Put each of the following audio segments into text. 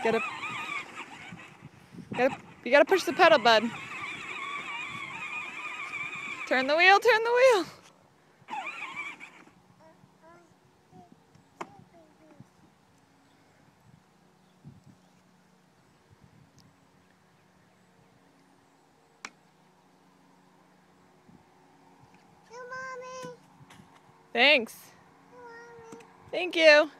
Gotta, you gotta push the pedal, bud. Turn the wheel, turn the wheel. Thanks. Thank you.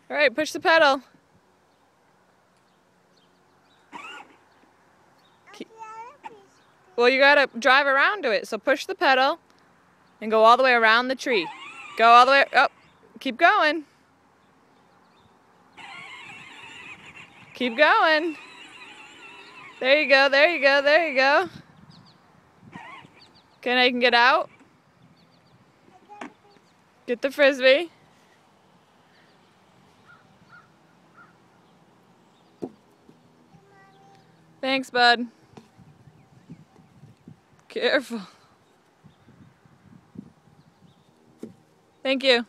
All right, push the pedal. Well, you gotta drive around to it, so push the pedal and go all the way around the tree. Go all the way, oh, keep going. Keep going. There you go, there you go, there you go. Okay, now you can get out. Get the Frisbee. Thanks, bud. Careful. Thank you.